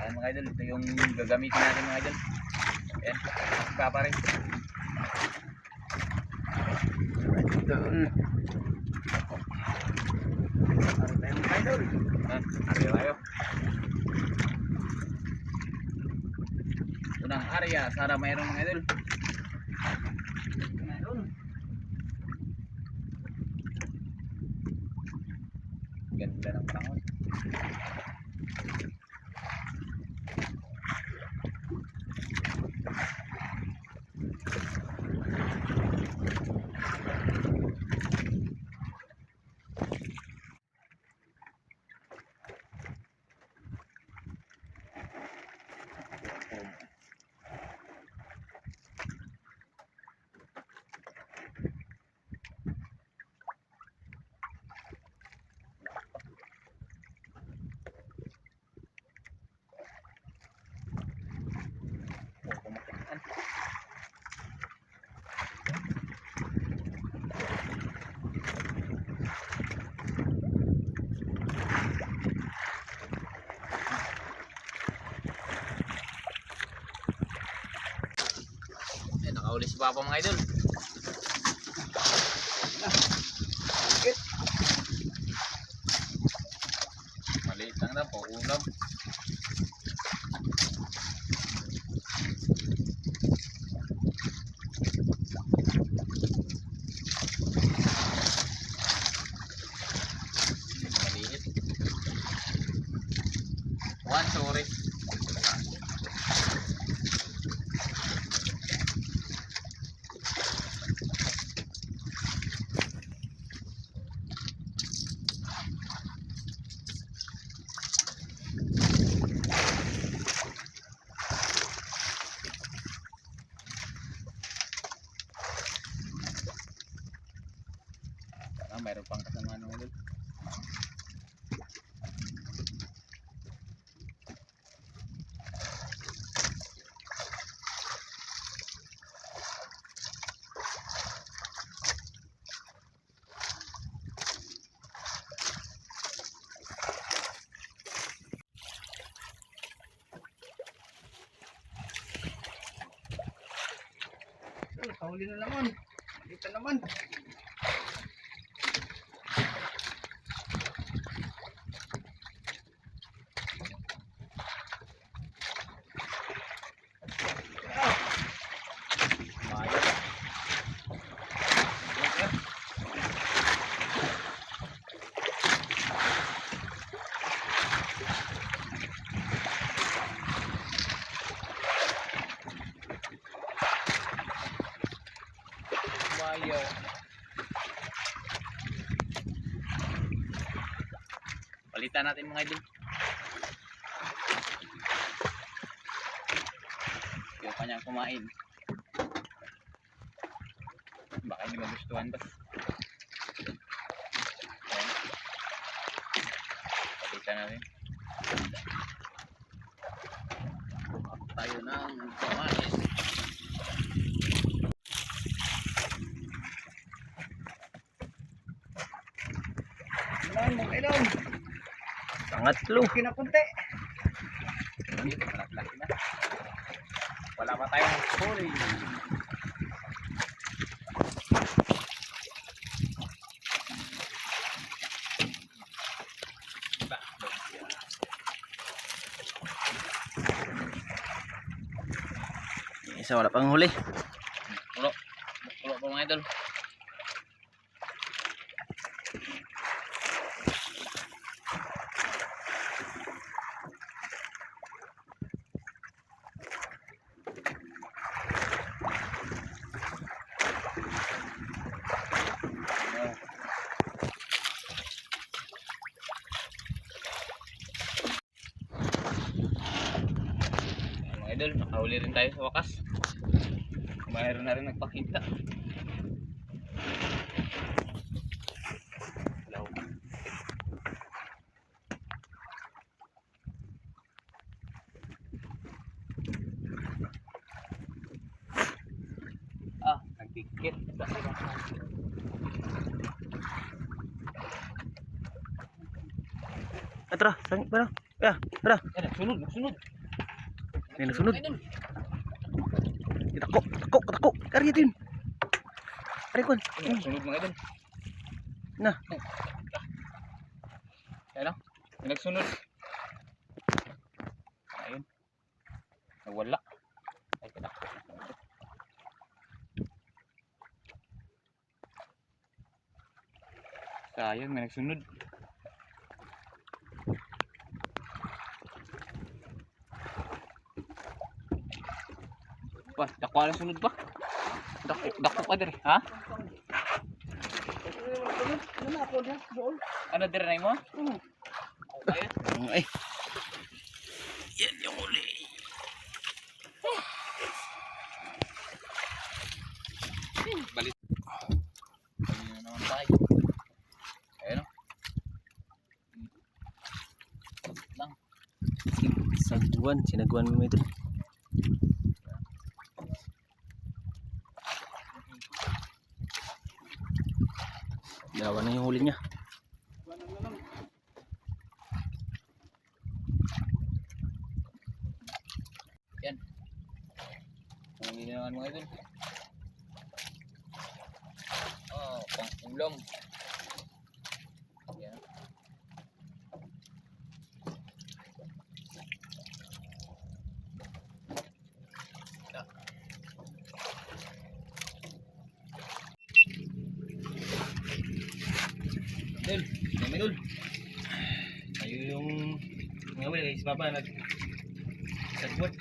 Ayan mga idol, ito yung gagamitin natin mga idol. Ayan, papa rin. Doon. Ano tayo mga idol? Area tayo. Ito ng area, sana mayroon mga idol. Meron. Ganda ng pangon. Nakahuli si Papa mga idol. Maliit lang na po, ulam. Maliit. Sorry. Mayroon pang kasama ng idol. Nakahuli na naman. Dito naman. Palitan natin mga idol. Yung kanyang kumain. Baka hindi magustuhan ba? Palitan natin. Tayo ng kumain. Ayan mga idol. Pangatlo. Kinapunti. Malaki na. Wala pa tayong huli. Isa wala pang huli. Pulo. Pulo po mga idol. Idol, nakahuli rin tayo sa wakas. Mayroon na rin nagpakita. Hello. Nagpikit. Tara, sangit pa na. Ya, tara. Sunod, sunod. May nasunod. Tako, tako, tako. Kari din. Kari kon. Sunod mga idol. Na. Ayan o. May nagsunod. Ayun. Nawala. Ay, kadako. Sayang, may nagsunod. Wah, dako lang sunod pa. Dako pa dire, ha? Ano dire na mo? Ayun. Ay. Yan yung uli. Balik. Ayun na naman tayo. Ayun o. Lang. Sagduan, sinaguan mo ito. Dalawa na yung huli niya. Yan. Hindi na naman mga idol. Oh, pang ulam. Yan. Dul, namin dul. Ayo yung mga wala guys, baba nag sagbuat.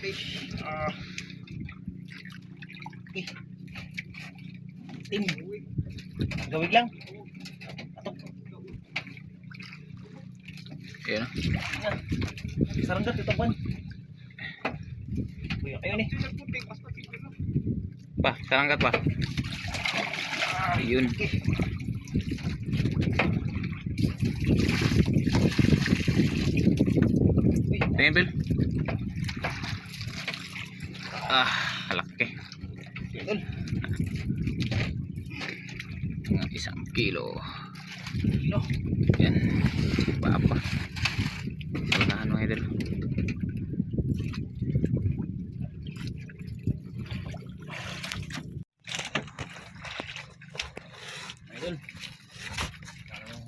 Fish. Tim. Gawig lang. Yan. Saranggat ito pan. Uy, ayo ni. Pa, sarangkat pa. Ayun. Tingin, Bill. Ah, laki. Dul. Mga 1 kilo. Kilo. Yan. Papa. Unahan mga idol. Idol.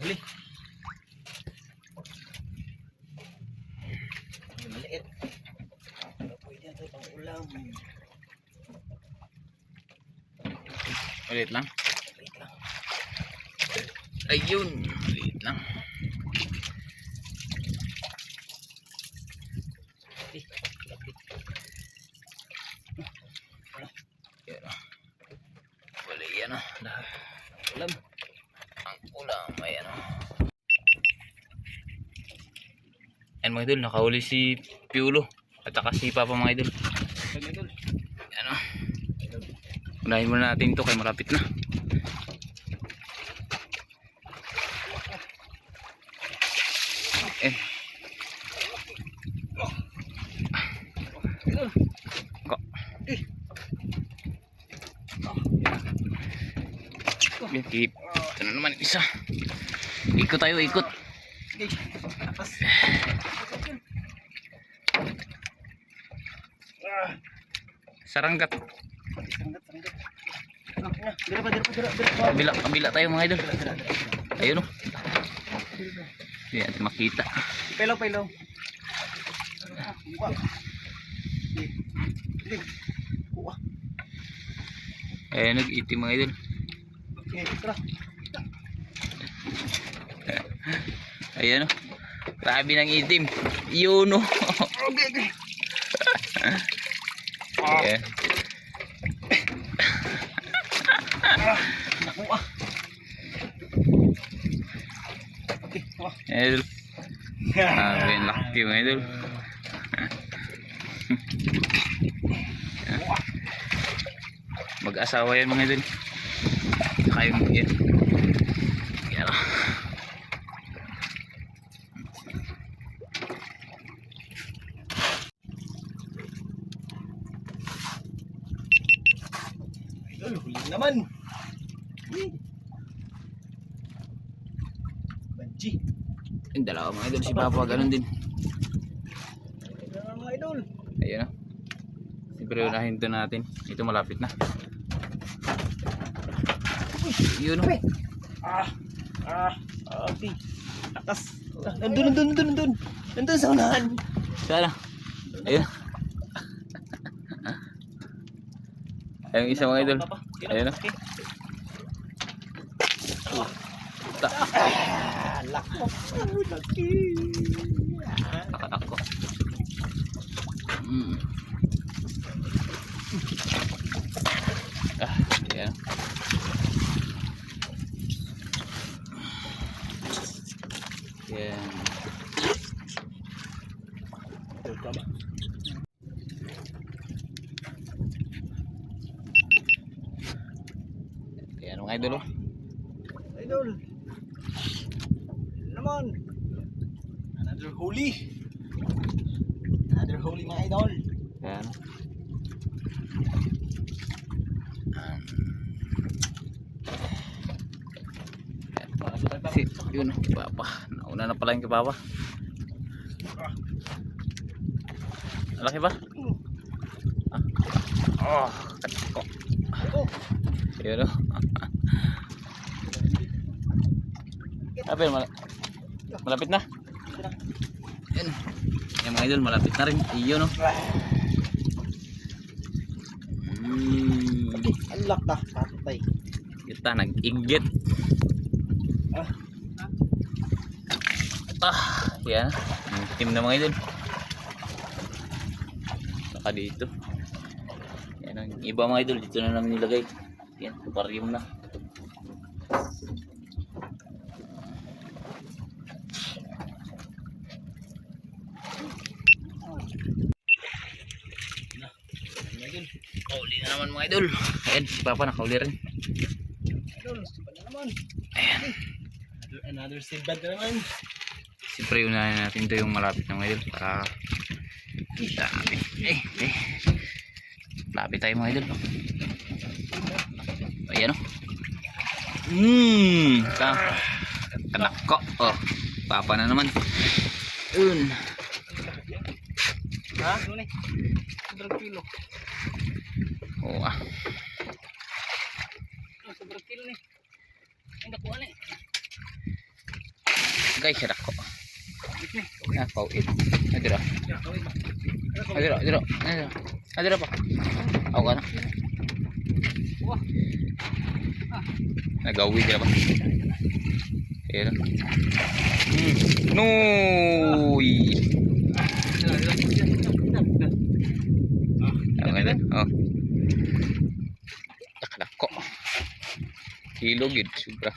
Huli. Maliit. Pwede ito pang ulam. Ulit lang. Maliit lang. Ayun. Ulit lang. Yan o. Wala yan o. Lahat. Ulam. Ang ulam. Ayan o. Ayan mga idol. Nakahuli si Piolo. At saka si Papa mga idol. Idol. Ayan o. Unahin muna natin ito kay malapit na. Eh. Ko. Keep. Ito na naman isa. Ikot tayo, ikot. Okay. Atas. Saranggat. Saranggat, saranggat. Dira pa, dira pa, dira pa. Kabila, kabila tayo mga idol. Ayun o. Hindi natin makita. Pelaw, pelaw. Ayun, nag-itim mga idol. Okay, tara. Ayan o. Grabe ng itim. Yun o. Okay, okay. Ayan. Nakuha. Okay, Idol. Grabe, laki mga idol. Mag-asawa yan mga idol. Saka yung yan. Yan o. Idol, huli naman. Banji. Yung dalawa mga idol. Si Papa ganun din. Ayun o. Siyempre unahin to natin. Ito malapit na. Yun o. Okay. Atas. Nandun. Nandun sa unahan. Sana. Ayun. Ayun isa mga idol. Ayun o. Lako. Laki. Ako. Ayan. Ayan. Ayan mga idol. Idol. Naman. Another holy mga idol. Ayan. Si, yun, Papa. Nauna na pala yung kay Papa. Malaki ba? Oh, katiko. Yun o. Apa yun, malapit na. Yan. Yan mga idol, malapit na rin. Iyon o. Unlock na. Patay. Kita, nag-inggit. Yan. Ang itim na mga idol. Saka dito. Yan ang iba mga idol. Dito na namin nilagay. Yan, aquarium na. Kauli na naman mga idol. Ayan, si Papa nakauli rin. Idol, sipan na naman. Ayan. Another silbad na naman. Siyempre unahin natin ito yung malapit na mga idol. Para dami. Lapit tayo mga idol. Ayan o. Kanak ko. Oh, Papa na naman. Yun. Ha? Ano ni? 100 kilo. Oo Sobrang kilo ni. Ang nakuha ni. Guys, siya ko. Pauit. Adira. Adira pa. Ako ka na. Nagawi dira ba? Ayan. Nuy. Ayan. Oh. Takdako. Kilo gid sobra.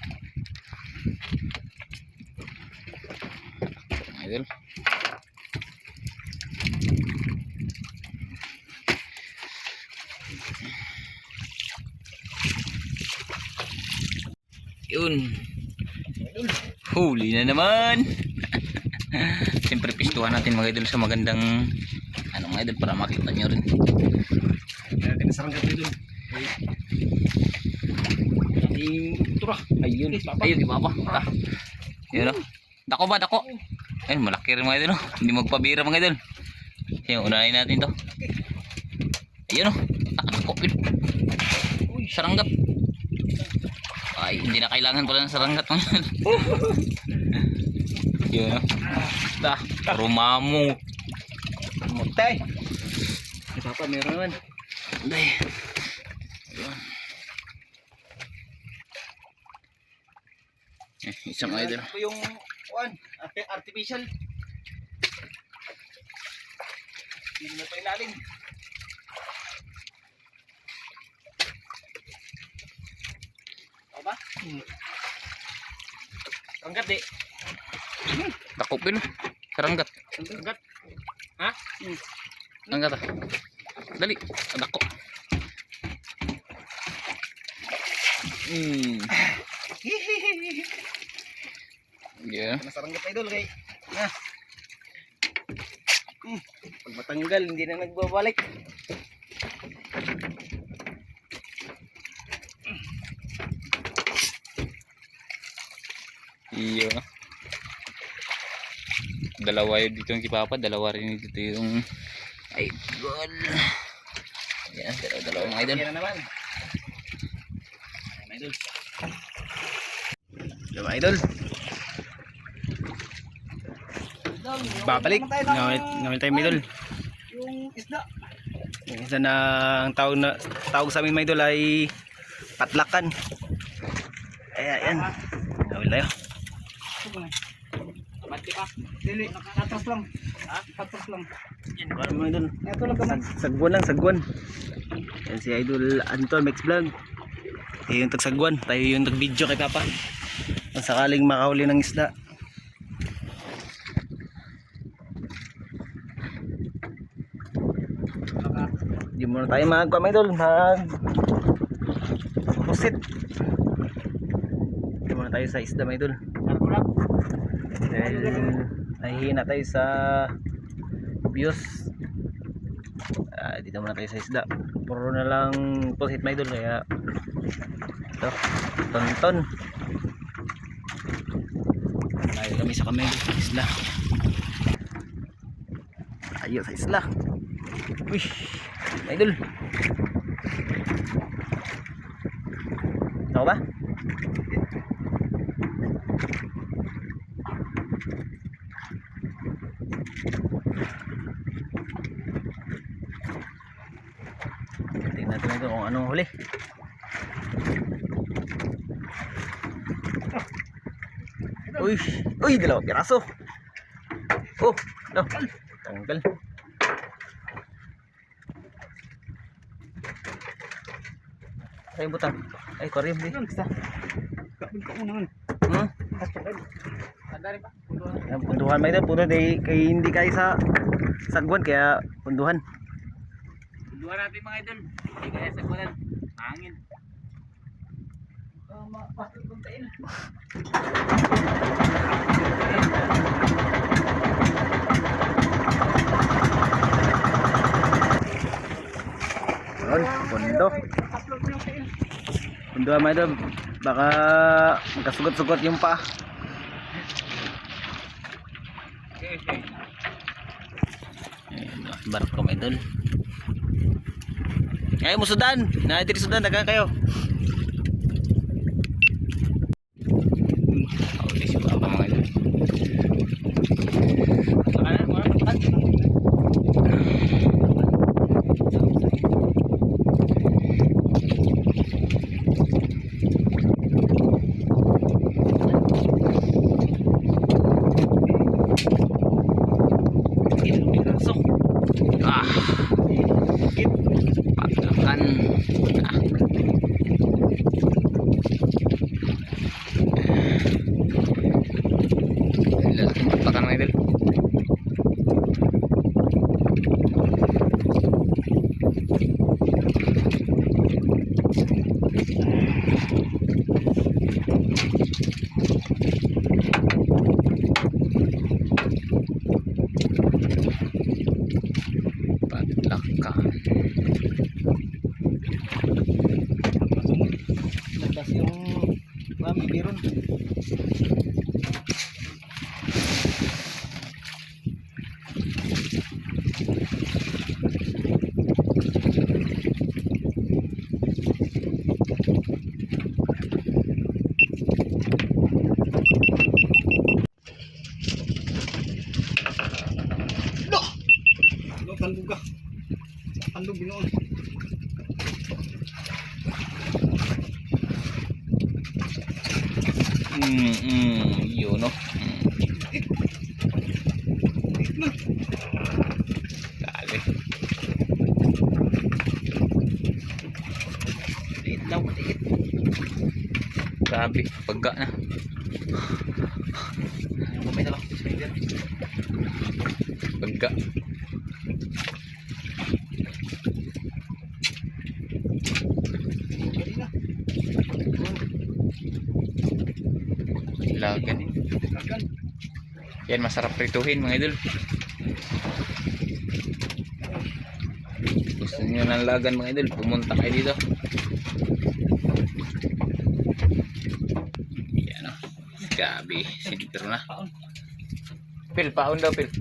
Idol. Yun. Huli na naman. Siyempre pistuhan natin mga idol sa magandang ano mga idol para makita nyo rin. Kinasarang ka dito. Ayun. Ayun, di ba pa? Yun o. Dako ba? Dako. Ayun, malaki rin mga idol. Hindi magpabira mga idol. Yung unahin natin to. Ayun o. Dako. Saranggat. Ay, hindi na kailangan pala ng saranggat mga idol. Yun o. Rumamo. Mutay. Papa, meron naman. Day. Ayun. Isang idol. Ito yung artificial. Hindi na pa ilalim. Ba? Saranggat di. Dakopin. Saranggat. Saranggat. Ha? Saranggat ah. Dali. Dako. Yeah. Saranggat idol kay. Na. Pag matanggal hindi na nagbabalik. Iyo. Dalawa yun dito yung kipapa, dalawa rin dito yung Ay, gol. Yan, dalawa mga idol. Yan na naman. Ayan, idol. Dalawa idol. Babalik. Ngawin tayo mga idol. Yung isda. Yung isa na ang tawag sa amin mga idol ay patlakan. Ayan. Ngawin tayo. Mati pa. Dili, katras lang. Ha? Katras lang. Yan, para mga idol. Ito lang kaman. Sagwan. Yan si Idol Anton Max Vlog. Tayo yung tagsagwan. Tayo yung tag-video kay Papa. Kung sakaling makahuli ng isda. Di muna tayo magkuha mga idol. Pusit. Di muna tayo sa isda mga idol. Narkulak. Dahil nahihina tayo sa views. Dito muna tayo sa isda. Puro na lang pusit mga idol. Kaya ito, tonton. Layo kami sa kamay sa isla. Ayo sa isla. Uy, mga idol. Ako ba? Tingnan natin ito kung anong huli. Uy, dalawang piraso. Oh, no. Tanggal. Ay, butang. Ay, koream di. Kapag ka muna man. Hmm? Sandali pa. Ang punduhan may ito, punduhan kay hindi kayo sa sagwan kaya punduhan. Punduhan natin mga idol. Hindi kaya sa kulan. Hangin. Pasok kong tain. Yun, pundo. Punduhan may ito, baka magkasugot-sugot yung paa. Okay. Barko may idol. Ayaw mo sudan. Naitiri sudan, daga kayo. Huli si Papa mga idol. Patlakan. Lalaking patlakan mga idol. Patlakan. Nagdas yung mami biron. Tandog ka. Tandog ginoon. Yun no. Dali. Liit lang, maliit. Grabe, pagka na. May dala ko sa spider. Pagka. Lagan. Yan, masarap prituhin mga idol. Gusto niyo ng lagan mga idol, pumunta kayo dito. Yan o. Gabi, sintro na. Pil, paon daw pil.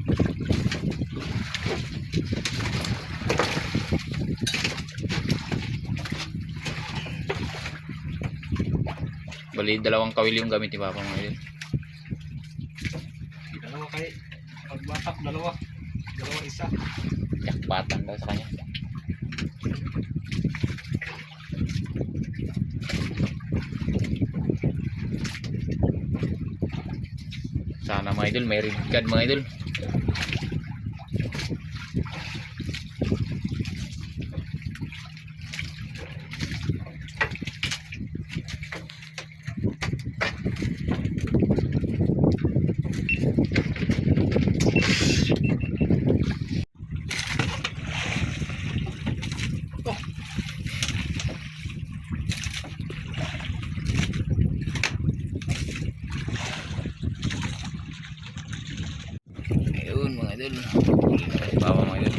Bali, dalawang kawil yung gamit ni Papa mga idol. Dalawa kay pagbatak, dalawa isa. Jakpatan daw sa kanya. Sana mga idol, may red card mga idol. Ayun mga idol, huli na si Papa mga idol.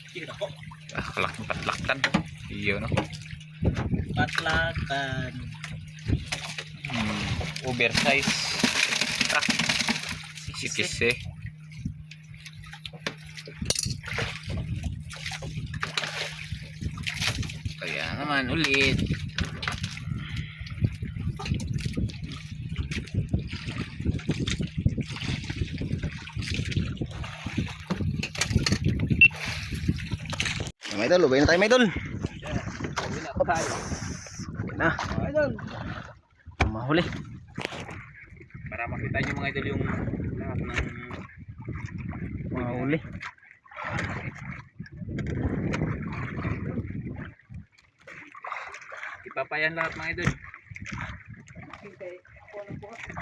Sige ako. Patlaktan. Iyo no. Patlakan. Oversize. Sikise. Kaya naman ulit. Mga idol, ubay na tayo mga idol. Uwi na ako tayo. Ubay na. Idol. Mahuli. Para makita nyo mga idol yung lahat ng Mahuli. ipapayan lahat mga idol.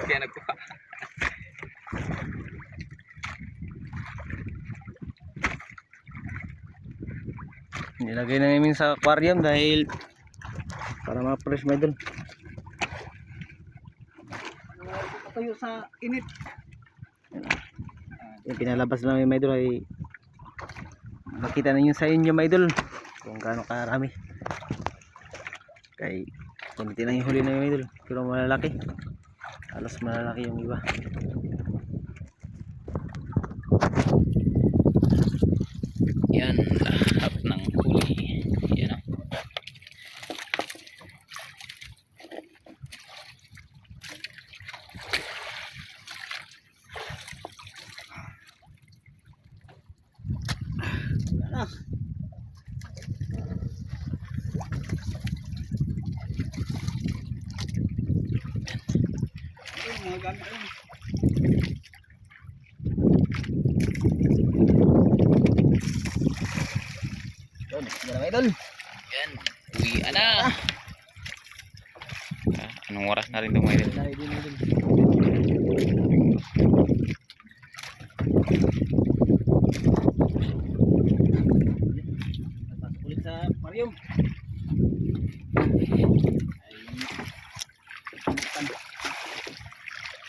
Kaya nagkuha. Nilagay na namin sa aquarium dahil para ma-fresh mga idol. Tayo sa init. Yung pinalabas namin mga idol ay makita ninyo sa inyo mga idol kung gaano karami. Kay kunti na yung huli na mga idol, pero malalaki. Halos malalaki yung iba. Yan, lahat ng huli. Yan o. Mga gamit yun. Yan, yan mga idol. Yan, uwian na. Anong oras na rin ito mga idol? Dahil din idol. Pasok ulit sa aquarium.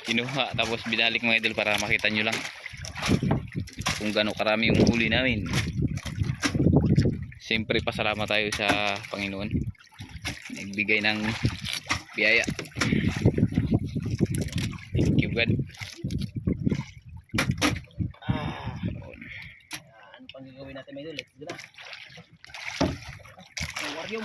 Kinuha tapos binalik mga idol para makita nyo lang kung gaano karami yung huli namin. Siyempre pasalamat tayo sa Panginoon, nagbigay ng biyaya. Thank you God. Ano pang gagawin natin mga idol? Let's go na. Aquarium.